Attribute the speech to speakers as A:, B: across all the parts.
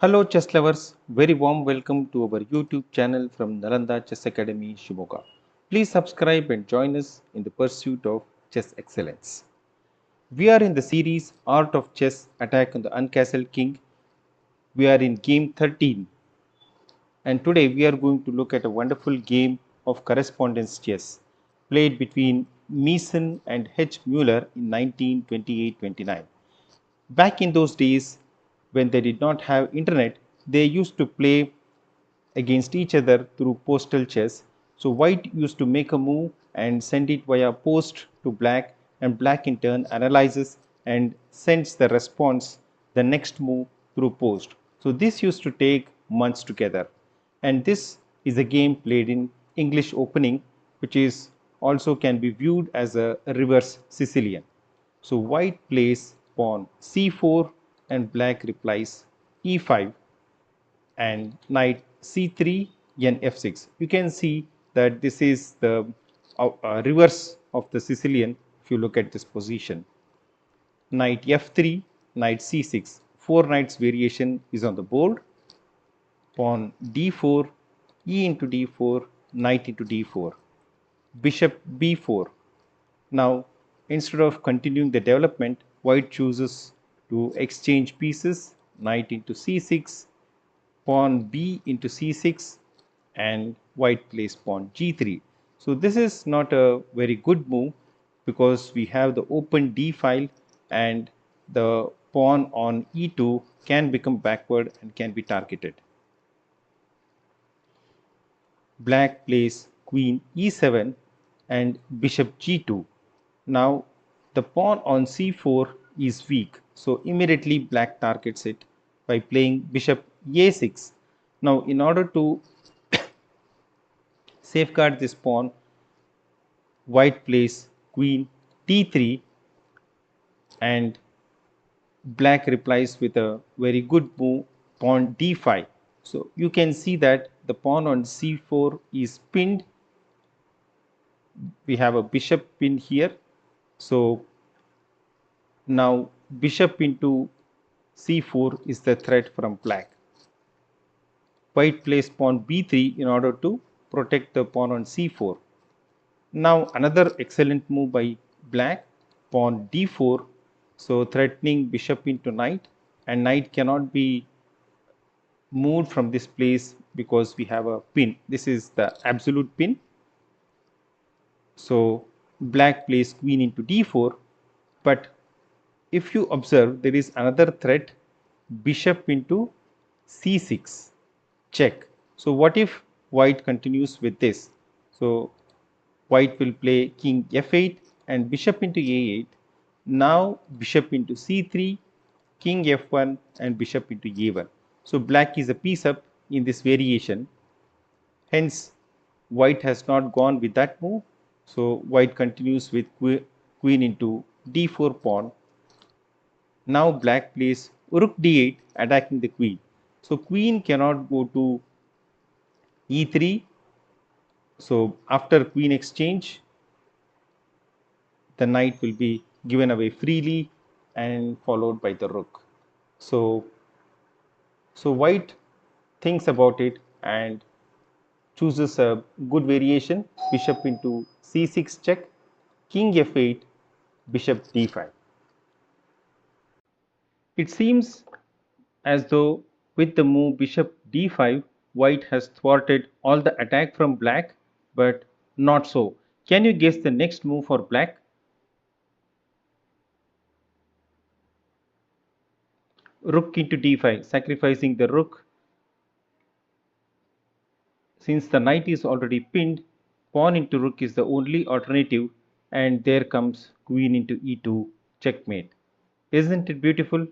A: Hello chess lovers, very warm welcome to our YouTube channel from Nalanda Chess Academy, Shimoga. Please subscribe and join us in the pursuit of chess excellence. We are in the series Art of Chess Attack on the Uncastled King. We are in game 13 and today we are going to look at a wonderful game of correspondence chess played between Meeson and H. Mueller in 1928-29. Back in those days when they did not have internet, they used to play against each other through postal chess. So white used to make a move and send it via post to black, and black in turn analyzes and sends the response, the next move, through post. So this used to take months together. And this is a game played in English opening, which is also can be viewed as a reverse Sicilian. So white plays pawn c4 and black replies e5 and knight c3 and f6. You can see that this is the reverse of the Sicilian if you look at this position. Knight f3, knight c6. Four knights variation is on the board. Pawn d4, e into d4, knight into d4. Bishop b4. Now, instead of continuing the development, white chooses to exchange pieces, knight into c6, pawn b into c6, and white plays pawn g3. So this is not a very good move because we have the open d file and the pawn on e2 can become backward and can be targeted. Black plays queen e7 and bishop g2. Now the pawn on c4 is weak, so immediately black targets it by playing bishop a6. Now in order to safeguard this pawn, white plays queen d3 and black replies with a very good move, pawn d5. So you can see that the pawn on c4 is pinned. We have a bishop pin here. So now bishop into c4 is the threat from black. White plays pawn b3 in order to protect the pawn on c4. Now another excellent move by black, pawn d4, so threatening bishop into knight, and knight cannot be moved from this place because we have a pin. This is the absolute pin. So black plays queen into d4, but if you observe, there is another threat, bishop into c6, check. So what if white continues with this? So white will play king f8 and bishop into a8. Now bishop into c3, king f1 and bishop into a1. So black is a piece up in this variation. Hence white has not gone with that move. So white continues with queen into d4 pawn. Now black plays rook d8 attacking the queen. So queen cannot go to e3. So after queen exchange, the knight will be given away freely and followed by the rook. So white thinks about it and chooses a good variation, bishop into c6 check, king f8, bishop d5. It seems as though with the move bishop d5, white has thwarted all the attack from black, but not so. Can you guess the next move for black? Rook into d5, sacrificing the rook. Since the knight is already pinned, pawn into rook is the only alternative, and there comes queen into e2, checkmate. Isn't it beautiful?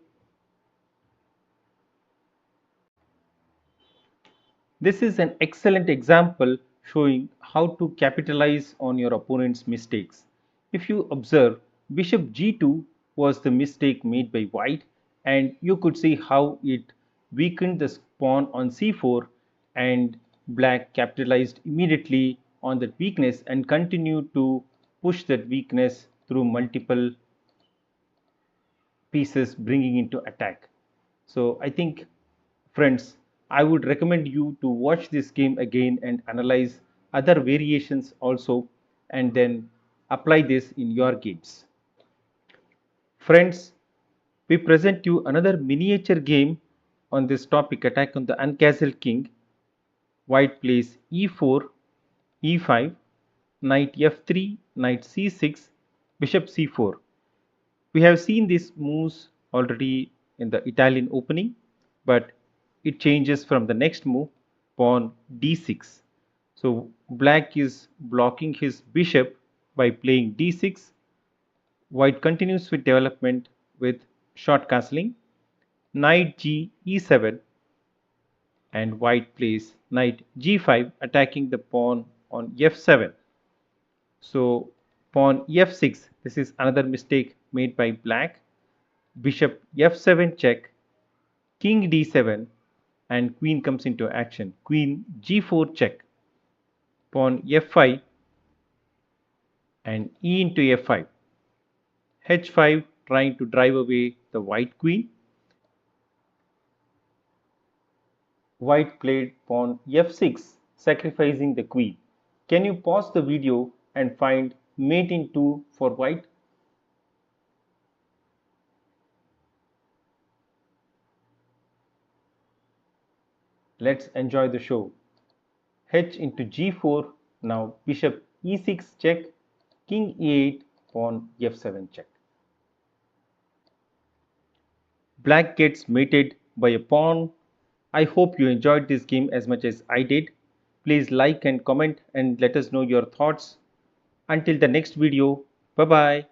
A: This is an excellent example showing how to capitalize on your opponent's mistakes. If you observe, bishop g2 was the mistake made by white, and you could see how it weakened the pawn on c4, and black capitalized immediately on that weakness and continued to push that weakness through multiple pieces bringing into attack. So I think Friends, I would recommend you to watch this game again and analyze other variations also, and then apply this in your games. Friends, we present you another miniature game on this topic, attack on the uncastled king. White plays e4, e5, knight f3, knight c6, bishop c4. We have seen these moves already in the Italian opening, but it changes from the next move, pawn d6. So black is blocking his bishop by playing d6. White continues with development with short castling, knight g e7, and white plays knight g5 attacking the pawn on f7. So pawn f6, this is another mistake made by black. Bishop f7 check, king d7, and queen comes into action. Queen g4 check, pawn f5 and e into f5. h5 trying to drive away the white queen. White played pawn f6, sacrificing the queen. Can you pause the video and find mate in 2 for white? Let's enjoy the show. H into g4, now bishop e6 check, king e8, pawn f7 check. Black gets mated by a pawn. I hope you enjoyed this game as much as I did. Please like and comment and let us know your thoughts. Until the next video, bye bye.